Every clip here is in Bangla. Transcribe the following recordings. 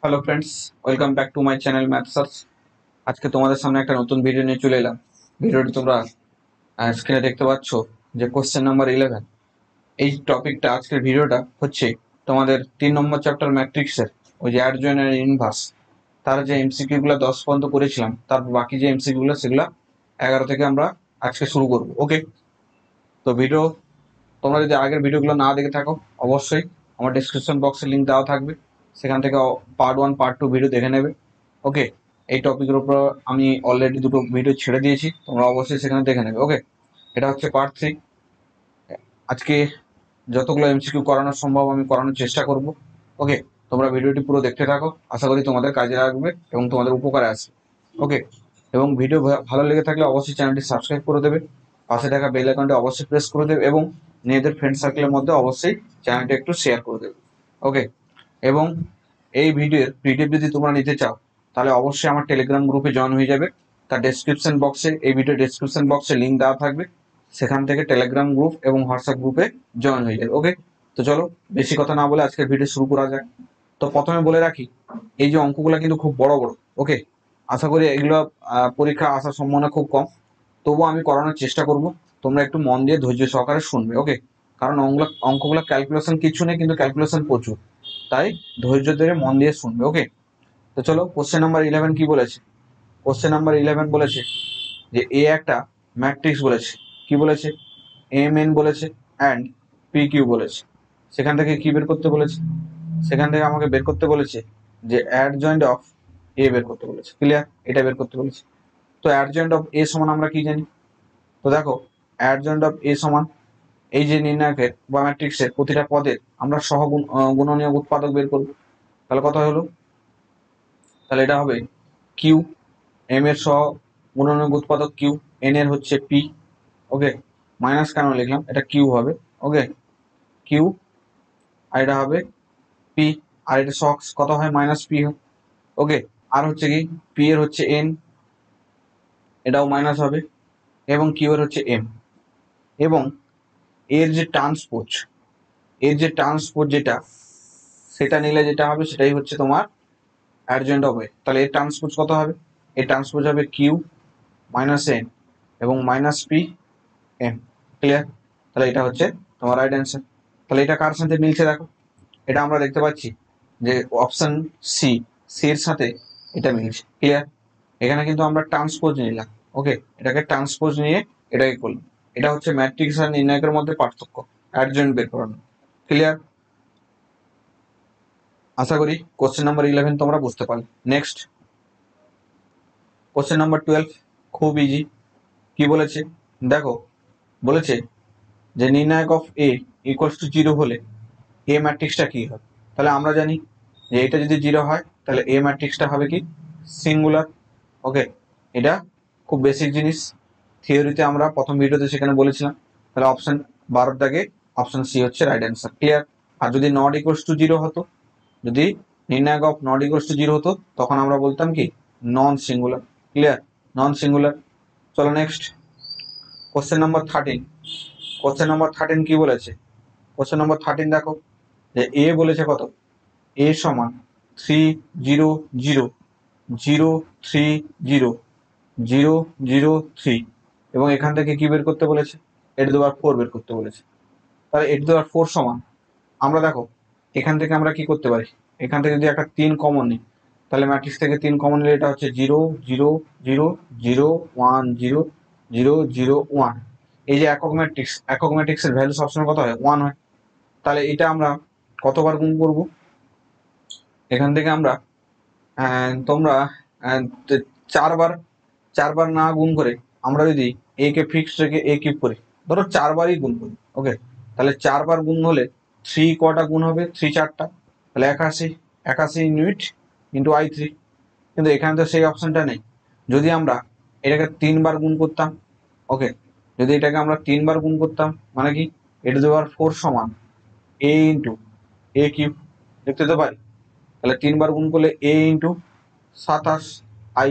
Hello friends, welcome back to my channel math search. আজকে তোমাদের সামনে একটা নতুন ভিডিও নিয়ে চলে এলাম। ভিডিওটি তোমরা স্ক্রিনে দেখতে পাচ্ছ যে কোশ্চেন নাম্বার 11। এই টপিকটা, আজকের ভিডিওটা হচ্ছে তোমাদের 3 নম্বর চ্যাপ্টার ম্যাট্রিক্সের ওই যে অ্যাডজয়েন্ট আর ইনভার্স, তার যে এমসিকিউ গুলো 10 পর্যন্ত করেছিলাম, তারপর বাকি যে এমসিকিউ গুলো সেগুলো 11 থেকে আমরা আজকে শুরু করবো। ওকে, তো ভিডিও তোমরা যদি আগের ভিডিওগুলো না দেখে থাকো, অবশ্যই আমার ডিসক্রিপশন বক্সে লিঙ্ক দেওয়া থাকবে, সেখান থেকে পার্ট 1 পার্ট 2 ভিডিও দেখে নেবে। ওকে, এই টপিকের উপর আমি অলরেডি দুটো ভিডিও ছেড়ে দিয়েছি, তোমরা অবশ্যই সেখানে দেখে নেবে। ওকে, এটা হচ্ছে পার্ট 3। আজকে যতগুলো এমসিকিউ করানো সম্ভব আমি করানোর চেষ্টা করব। ওকে, তোমরা ভিডিওটি পুরো দেখতে থাকো, আশা করি তোমাদের কাজে লাগবে এবং তোমাদের উপকারে আসবে। ওকে, এবং ভিডিও ভালো লেগে থাকলে অবশ্যই চ্যানেলটি সাবস্ক্রাইব করে দেবে, পাশে থাকা বেল আইকনটি অবশ্যই প্রেস করে দেবে এবং নিজেদের ফ্রেন্ড সার্কেলের মধ্যে অবশ্যই চ্যানেলটি একটু শেয়ার করে দেবে। ওকে, এবং এই ভিডিওর পিডিএফ যদি তোমরা নিতে চাও তাহলে অবশ্যই আমার টেলিগ্রাম গ্রুপে জয়েন হয়ে যাবে। তার ডেসক্রিপশন বক্সে, এই ভিডিও ডেসক্রিপশন বক্সে লিঙ্ক দেওয়া থাকবে, সেখান থেকে টেলিগ্রাম গ্রুপ এবং হোয়াটসঅ্যাপ গ্রুপে জয়েন হয়ে যাবে। ওকে, তো চলো বেশি কথা না বলে আজকের ভিডিও শুরু করা যাক। তো প্রথমে বলে রাখি, এই যে অঙ্কগুলো কিন্তু খুব বড় বড়। ওকে, আশা করি এগুলো পরীক্ষা আসার সম্ভাবনা খুব কম, তবুও আমি করানোর চেষ্টা করব। তোমরা একটু মন দিয়ে ধৈর্য সহকারে শুনবে। ওকে, কারণ অঙ্কগুলো ক্যালকুলেশন কিছু নেই, কিন্তু ক্যালকুলেশন প্রচুর, তাই ধৈর্য ধরে মন দিয়ে শুনবে। ওকে, তো চলো কোশ্চেন নাম্বার 11 কি বলেছে। কোশ্চেন নাম্বার 11 বলেছে যে এ একটা ম্যাট্রিক্স বলেছে, কি বলেছে, এম এন বলেছে অ্যান্ড পি কিউ বলেছে। সেখান থেকে কি বের করতে বলেছে, সেখান থেকে আমাকে বের করতে বলেছে যে অ্যাডজয়েন্ট অফ এ বের করতে বলেছে। ক্লিয়ার, এটা বের করতে বলেছে। তো অ্যাডজয়েন্ট অফ এ সমান আমরা কি জানি, তো দেখো, অ্যাডজয়েন্ট অফ এ সমান এই যে নির্ণায়কের বা ম্যাট্রিক্সের প্রতিটা পদের আমরা গুণনীয়ক উৎপাদক বের করবো। তাহলে কথা হলো, তাহলে এটা হবে কিউ, এম এর সহ গুণনীয়ক উৎপাদক কিউ, এন এর হচ্ছে পি। ওকে, মাইনাস কেন লিখলাম, এটা কিউ হবে। ওকে, কিউ, আর এটা হবে পি, আর এটা সক্স কত হয়, মাইনাস পি হয়। ওকে, আর হচ্ছে কি, পি এর হচ্ছে এন, এটাও মাইনাস হবে, এবং কিউ এর হচ্ছে এম। এবং এর যে ট্রান্সপোজ, এর যে ট্রান্সপোজ যেটা, সেটা নিলে যেটা হবে সেটাই হচ্ছে তোমার অ্যাডজয়েন্ট অফ এ। তাহলে এর ট্রান্সপোজ কত হবে, এর ট্রান্সপোজ হবে কিউ মাইনাস এন এবং মাইনাস পি এম। ক্লিয়ার, তাহলে এটা হচ্ছে তোমার রাইট অ্যান্সার। তাহলে এটা কার সাথে মিলছে দেখো, এটা আমরা দেখতে পাচ্ছি যে অপশন সি, সি এর সাথে এটা মিলছে। ক্লিয়ার, এখানে কিন্তু আমরা ট্রান্সপোজ নিলাম। ওকে, এটাকে ট্রান্সপোজ নিয়ে এটাকে করলাম। এটা হচ্ছে ম্যাট্রিক্স আর নির্ণায়কের মধ্যে পার্থক্য, অ্যাডজয়েন্ট বের করানো। ক্লিয়ার, আশা করি কোশ্চেন নাম্বার 11 তোমরা বুঝতে পারলে। নেক্সট কোশ্চেন নাম্বার 12, খুব ইজি। কি বলেছে দেখো, বলেছে যে নির্ণায়ক অফ এ ইকুয়ালস টু 0 হলে এ ম্যাট্রিক্সটা কি হবে। তাহলে আমরা জানি যে এটা যদি 0 হয় তাহলে এ ম্যাট্রিক্সটা হবে কি, সিঙ্গুলার। ওকে, এটা খুব বেসিক জিনিস, থিওরিতে আমরা প্রথম ভিডিওতে সেখানে বলেছিলাম। তাহলে অপশন 12 দাগে অপশন সি হচ্ছে রাইট অ্যান্সার। ক্লিয়ার, আর যদি নট ইকুয়ালস টু 0 হতো, যদি নির্ণায়ক অফ নট ইকুয়ালস টু 0 হতো, তখন আমরা বলতাম কি, non singular. Clear, non singular. চলো next question number 13। Question number 13 কি বলেছে, কোশ্চেন নাম্বার 13 দেখো, যে এ বলেছে কত, এ সমান 3 0 0 0 3 0 0 0 3, এবং এখান থেকে কি বের করতে বলেছে, a⁴ বের করতে বলেছে। তাহলে a⁴ সমান, আমরা দেখো এখান থেকে আমরা কি করতে পারি, এখান থেকে যদি একটা 3 কমন নিই, তাহলে ম্যাট্রিক্স থেকে 3 কমন নিলে এটা হচ্ছে 0 0 0 0 1 0 0 0 1। এই যে একক ম্যাট্রিক্স, একক ম্যাট্রিক্সের ভ্যালু সবসময় কত হয়, 1 হয়। তাহলে এটা আমরা কতবার গুণ করব, এখান থেকে আমরা তোমরা চারবার, চারবার না গুণ করে আমরা যদি এ কে ফিক্সড রেখে এ কিউব করি, ধরো 4বারই গুণ করি। ওকে, তাহলে 4বার গুণ হলে 3 কটা গুণ হবে, 3 4টা, তাহলে 81, 81 ইউনিট ইন্টু i3। কিন্তু এখানে তো সেই অপশনটা নেই। যদি আমরা এটাকে 3বার গুণ করতাম, ওকে, যদি এটাকে আমরা 3বার গুণ করতাম, মানে কি, a⁴ সমান এ ইন্টু এ কিউব, লিখতে তো পারি। তাহলে 3বার গুণ করলে এ ইন্টু 27 আই,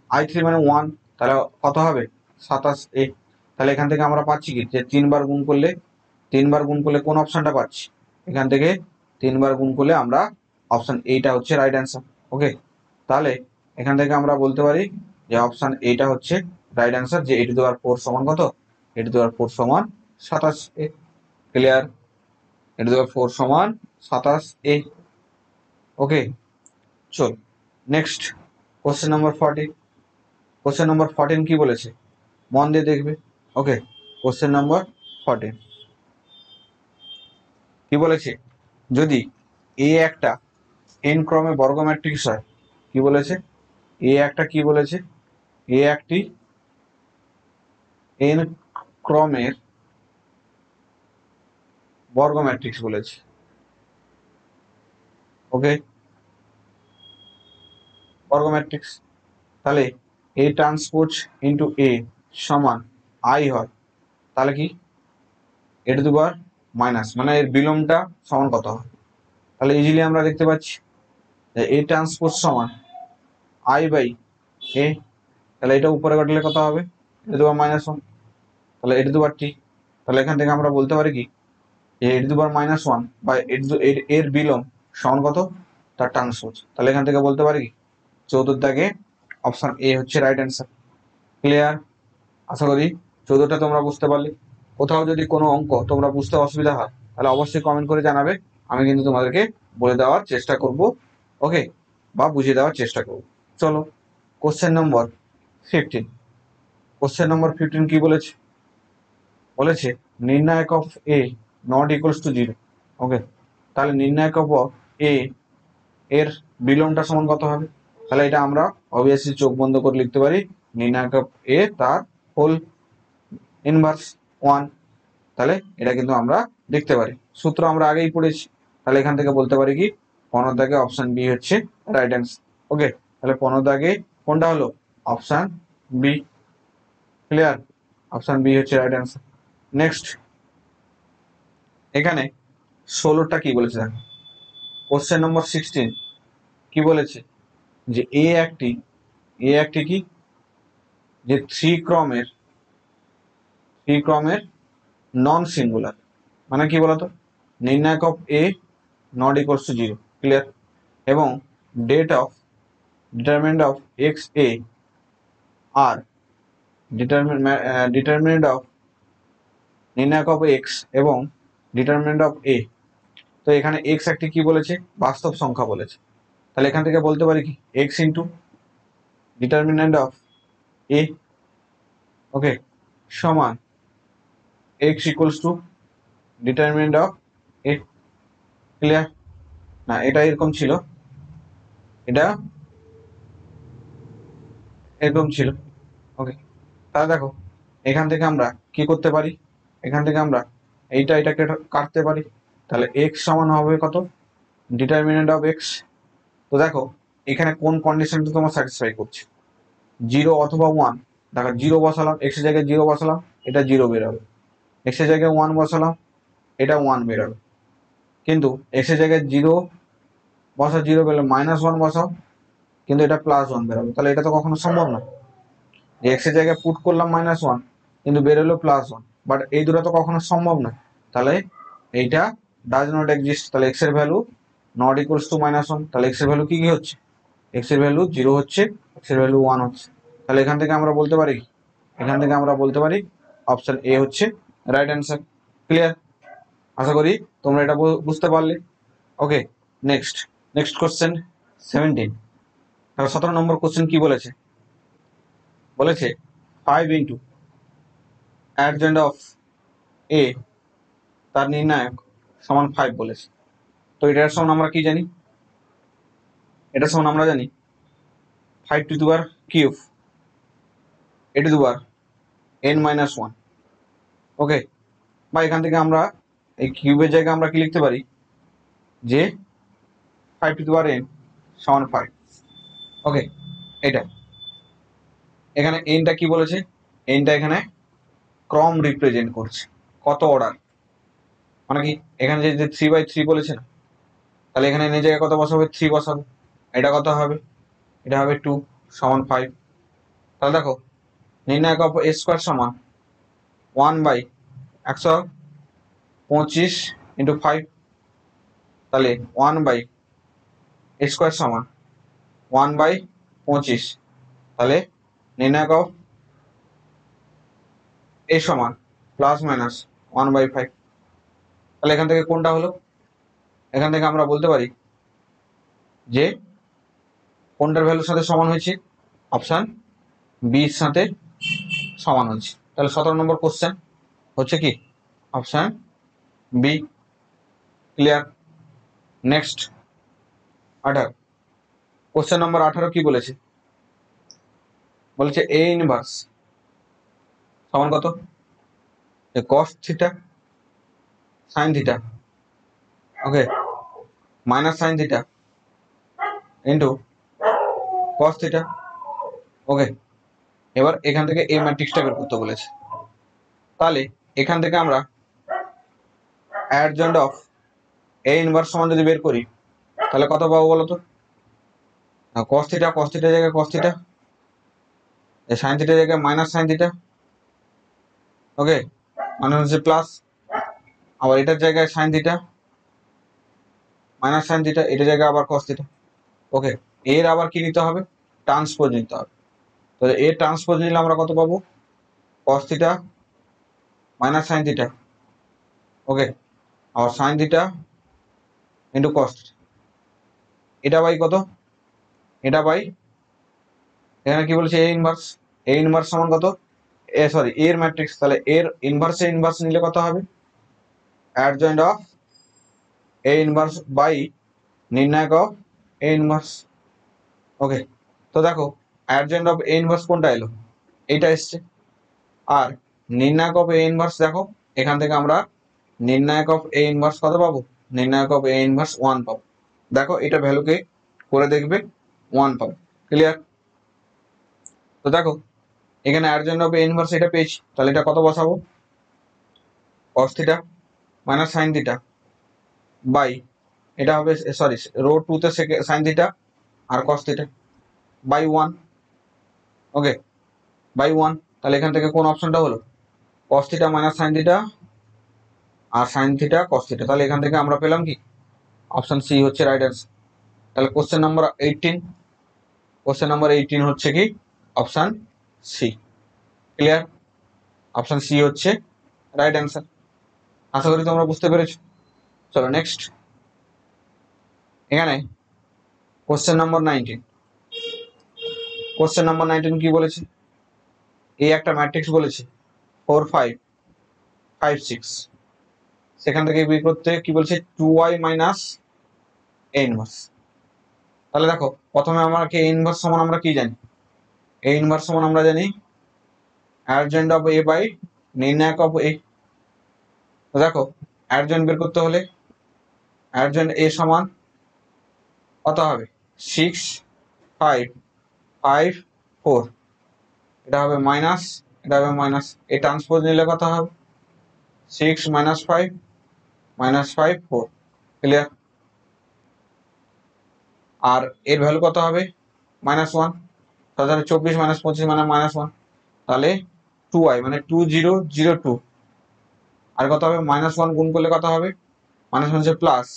i3 মানে 1, তাহলে কত হবে, 27 এ। তাহলে এখান থেকে আমরা পাচ্ছি কি, যে 3বার গুণ করলে, 3বার গুণ করলে কোন অপশনটা পাচ্ছি, এখান থেকে 3বার গুণ করলে আমরা অপশন এইটা হচ্ছে রাইট অ্যান্সার। ওকে, তাহলে এখান থেকে আমরা বলতে পারি যে অপশন এইটা হচ্ছে রাইট অ্যান্সার, যে a⁴ সমান কত, a⁴ সমান 27a। ক্লিয়ার? a⁴ সমান 27a। ওকে, চল next question number 14। Question number 14 কি বলেছে, মন দিয়ে দেখবে। ওকে, কোশ্চেন নাম্বার 14 কি বলেছে, যদি এ একটা n ক্রমে বর্গ ম্যাট্রিক্স হয়, কি বলেছে, এ একটা কি বলেছে, এ একটি n ক্রমের বর্গ ম্যাট্রিক্স বলেছে। ওকে, বর্গ ম্যাট্রিক্স, তাহলে এ ট্রান্সপোজ ইন্টু এ সমান আই হয়, তাহলে কি a⁴ মাইনাস মানে এর বিলম্বটা সমান কত হয়, তাহলে ইজিলি আমরা দেখতে পাচ্ছি যে এ ট্রান্সপোজ সমান আই বাই এ, তাহলে এটা উপরে কাটলে কত হবে, a⁴ -1, তাহলে a⁴ তাহলে এখান থেকে আমরা বলতে পারি কি a⁻−1 বা এর বিলম্ব সমান কত, তার ট্রান্সপোজ। তাহলে এখান থেকে বলতে পারি কি চতুর্দাগে অপশন এ হচ্ছে রাইট অ্যান্সার। ক্লিয়ার? আশা করি চৌদ্দটা তোমরা বুঝতে পারলে। কোথাও যদি কোনো অঙ্ক তোমরা বুঝতে অসুবিধা হয় তাহলে অবশ্যই কমেন্ট করে জানাবে, আমি কিন্তু তোমাদেরকে বলে দেওয়ার চেষ্টা করব। ওকে, বা বুঝিয়ে দেওয়ার চেষ্টা করব। চলো কোশ্চেন নম্বর 15। কোশ্চেন নম্বর 15 কি বলেছে, বলেছে নির্ণায়ক of A not equals to 0। ওকে, তাহলে নির্ণায়ক অফ এ এর বিলম্বটা সমান কত হবে, তাহলে এটা আমরা অবভিয়াসলি চোখ বন্ধ করে লিখতে পারি, নির্ণায়ক অফ এ তার হোল ইনভার্স 1। তাহলে এটা কিন্তু আমরা দেখতে পারি, সূত্র আমরা আগেই পড়েছি। তাহলে এখান থেকে বলতে পারি কি 15 দাগে অপশন বি হচ্ছে রাইট অ্যান্সার। ওকে, তাহলে 15 দাগে কোনটা হলো, option B. Clear? Option B হচ্ছে রাইট অ্যান্সার। নেক্সট এখানে 16টা কি বলেছে দেখো, কোশ্চেন নম্বর 16 কি বলেছে, যে এ একটি কি, যে থ্রি ক্রমের নন সিঙ্গুলার, মানে কি বলতো, নির্ণায়ক of A not equals to 0। Clear? এবং ডিটারমিনেন্ট অফ এক্স এ আর ডিটারমিনেন্ট অফ নির্ণায়ক অফ এক্স এবং ডিটারমিনেন্ট অফ এ। তো এখানে এক্স একটি কি বলেছে, বাস্তব সংখ্যা বলেছে, তাহলে এখান থেকে বলতে পারি কি এক্স ইন্টু ডিটারমিনেন্ট অফ এ, ওকে, সমান x equals to determinant of A. Clear? না, এটা এরকম ছিল, এটা এরকম ছিল। ওকে, তাহলে দেখো এখান থেকে আমরা কি করতে পারি, এখান থেকে আমরা এটাকে কাটতে পারি, তাহলে এক্স সমান হবে কত, ডিটারমিনেন্ট অফ এক্স। তো দেখো এখানে কোন কন্ডিশনটা তোমার স্যাটিসফাই করছে, 0 অথবা 1। দেখো 0 বসালাম, এক্স এর জায়গায় 0 বসালাম, এটা 0 বেরোবে, এক্স এর জায়গায় 1 বসালাম, এটা 1 বেরোবে। কিন্তু এক্স এর জায়গায় 0 বসা 0 বেরোলে -1 বসাও, কিন্তু এটা +1 বেরোবে, তাহলে এটা তো কখনো সম্ভব না। যে এক্স এর জায়গায় পুট করলাম -1 কিন্তু বেরোলো +1, বাট এই দুটো তো কখনো সম্ভব না। তাহলে এইটা ডাজ নট এক্সিস্ট, তাহলে এক্স এর ভ্যালু নট ইকুয়ালস টু -1, তাহলে এক্স এর ভ্যালু কি হচ্ছে, এক্স এর ভ্যালু 0 হচ্ছে, এক্স এর ভ্যালু 1 হচ্ছে। তাহলে এখান থেকে আমরা বলতে পারি, অপশন এ হচ্ছে রাইট অ্যান্সার। ক্লিয়ার? আশা করি তোমরা এটা বুঝতে পারলে। ওকে, নেক্সট কোশ্চেন 17। 17 নম্বর কোশ্চেন কি বলেছে, বলেছে 5 ইন্টু অ্যাডজয়েন্ট অফ এ তার নির্ণায়ক সমান 5 বলেছে। তো এটার সমান আমরা কি জানি, এটা সমান আমরা জানি 5 to the power cube A to the power n-1। ওকে, বা এখান থেকে আমরা এই কিউবের জায়গায় আমরা কি লিখতে পারি, যে 5 টু দি পাওয়ার n সমান 5। ওকে, এটা এখানে এনটা কি বলেছে, এনটা এখানে ক্রম রিপ্রেজেন্ট করছে, কত অর্ডার, মানে কি এখানে যে 3/3 বলেছে না, তাহলে এখানে এন জায়গায় কত বসাবে, 3 বসাবো, এটা কত হবে, এটা হবে 2 সমান 5। তাহলে দেখো নির্ণায়ক অফ এ স্কোয়ার সমান 1/125 ইন্টু 5, তাহলে 1/125 এ স্কোয়ার সমান 1/25, তাহলে নির্ণায়ক অফ এ সমান প্লাস মাইনাস 1/5। তাহলে এখান থেকে কোনটা হলো? এখান থেকে আমরা বলতে পারি যে কোনটার ভ্যালুর সাথে সমান হয়েছে, অপশান বির সাথে সমান হয়েছে। তাহলে 17 নম্বর কোশ্চেন হচ্ছে কি option B. Clear? Next 18, question number 18 কি বলেছে? বলেছে এ ইনভার্স সমান কত? Cos theta sine theta, okay, minus sine theta into cos theta, okay. এবার এখান থেকে এই ম্যাট্রিক্সটা বের করতে বলেছে। তাহলে এখান থেকে আমরা অ্যাডজয়েন্ট অফ এ ইনভার্স সমান যদি বের করি তাহলে কত পাবো বলো তো? কস থিটার জায়গায় কস থিটা, সাইন থিটার জায়গায় মাইনাস সাইন থিটা, ওকে, মানে হচ্ছে প্লাস, আবার এটার জায়গায় sine theta minus sine theta, এটার জায়গায় আবার কস থিটা, ওকে। এর আবার কি নিতে হবে? ট্রান্সপোজ নিতে হবে। তাহলে এর ট্রান্সপোজ নিলে আমরা কত পাবো? Cos theta minus sine theta, okay, আর সাইন থিটা ইন্টু কস, এটা বাই কত? এটা বাই এখানে কি বলছে এ ইনভার্স সমান কত? সরি এর ম্যাট্রিক্স, তাহলে এর ইনভার্স নিলে কত হবে? Adjoint of A inverse by নির্ণায়ক অফ এ ইনভার্স, ওকে। তো দেখো অ্যাডজয়েন্ট অফ এ ইনভার্স কোনটা এলো? এইটা এসছে। আর নির্ণায়ক অফ এ ইনভার্স দেখো এখান থেকে আমরা নির্ণায়ক অফ এ ইনভার্স কত পাবো? নির্ণায়ক অফ এ ইনভার্স 1 পাবো। দেখো এটা ভ্যালুকে করে দেখবে 1 পাবো। ক্লিয়ার? তো দেখো এখানে অ্যাডজয়েন্ট অফ এ ইনভার্স এটা পেয়েছি, তাহলে এটা কত বসাবো? Cos theta minus sine theta by, এটা হবে সরি রো 2 তে সাইন থিটা আর cos theta by 1, okay, by 1। তাহলে এখান থেকে কোন অপশনটা হলো? Cos theta minus sine theta আর সাইন থিটা কস থিটা। তাহলে এখান থেকে আমরা পেলাম কি অপশন সি হচ্ছে রাইট অ্যান্সার। তাহলে কোশ্চেন নাম্বার 18 হচ্ছে কি option C. Clear? Option C হচ্ছে রাইট অ্যান্সার। আশা করি তোমরা বুঝতে পেরেছো। চলো নেক্সট, এখানে কোশ্চেন নাম্বার 19 কি বলেছে? এই একটা ম্যাট্রিক্স বলেছে 4 5 5 6, সেখান থেকে বের করতে কি বলছে 2y মাইনাস এ ইনভার্স। তাহলে দেখো প্রথমে আমাকে এ ইনভার্স সমান আমরা কি জানি? এ ইনভার্স সমান আমরা জানি অ্যাডজয়েন্ট অফ এ বাই নির্ণায়ক অফ এ। তো দেখো অ্যাডজয়েন্ট বের করতে হলে অ্যাডজয়েন্ট এ সমান কত হবে? 6 5 5 4, এটা হবে মাইনাস, এটা হবে মাইনাস, এ ট্রান্সপোজ নিলে কত হবে? 6 মাইনাস 5 মাইনাস 5 4। ক্লিয়ার? আর এর ভ্যালু কত হবে? -1, তাহলে 24 মাইনাস 25 মানে -1, তাহলে 2y মানে 2002, আর কত হবে? -1 গুণ করলে কত হবে? মাইনাস হচ্ছে প্লাস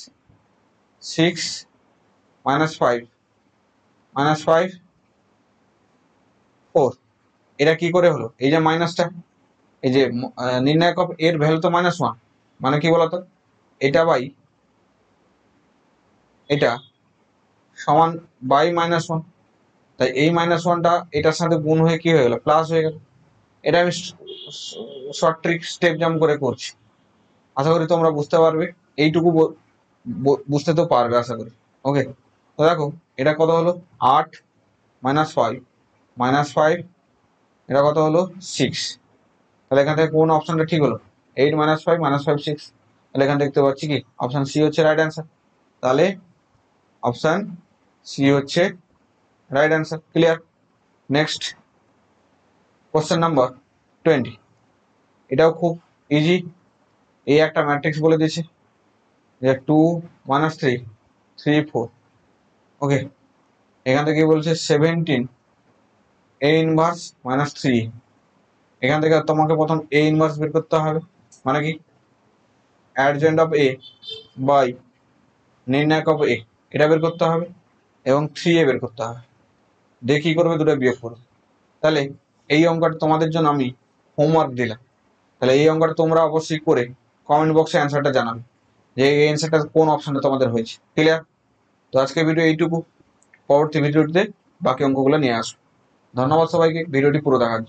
6 মাইনাস 5 মাইনাস 5 4। এটা কি করে হলো? এই যে মাইনাসটা, এই যে নির্ণায়ক এর ভ্যালু তো -1, মানে কি বলতো? এটা বাই এটা সমান বাই -1, তাই এই -1টা এটার সাথে গুণ হয়ে কি হয়ে গেল? প্লাস হয়ে গেল। এটা আমি শর্ট ট্রিক স্টেপ জাম্প করে করছি, আশা করি তোমরা বুঝতে পারবে। এইটুকু বুঝতে তো পারবে আশা করি, ওকে। তো দেখো এটা কত হলো? 8 মাইনাস 5 মাইনাস 5, এটা কত হলো? 6। তাহলে এখান থেকে কোন অপশনটা ঠিক হলো? 8 মাইনাস 5 মাইনাস 5 6। তাহলে এখানে দেখতে পাচ্ছি কি অপশন সি হচ্ছে রাইট অ্যান্সার। তাহলে অপশন সি হচ্ছে right answer. Clear? Next question number 20, এটাও খুব ইজি। এই একটা ম্যাট্রিক্স বলে দিয়েছে যে 2 মাইনাস 3 3 4, ওকে। এখান থেকে বলছে 17 এ ইনভার্স মাইনাস 3। এখান থেকে তোমাকে প্রথম এ ইনভার্স বের করতে হবে, মানে কি অ্যাডজয়েন্ট অফ এ বাই নির্ণায়ক অফ এ, এটা বের করতে হবে। এবং 3a বের করতে হবে। দিয়ে কি করবে, দুটো বিয়োগ করবে। তাহলে এই অঙ্কটা তোমাদের জন্য আমি হোমওয়ার্ক দিলাম। তাহলে এই অঙ্কটা তোমরা অবশ্যই করে কমেন্ট বক্সে অ্যান্সারটা জানাবে যে এই অ্যান্সারটা কোন অপশনটা তোমাদের হয়েছে। ক্লিয়ার? তো আজকে ভিডিও এইটুকু। পরবর্তী ভিডিওতে বাকি অঙ্কগুলো নিয়ে আসবো। ধন্যবাদ সবাইকে ভিডিওটি পুরো দেখার জন্য।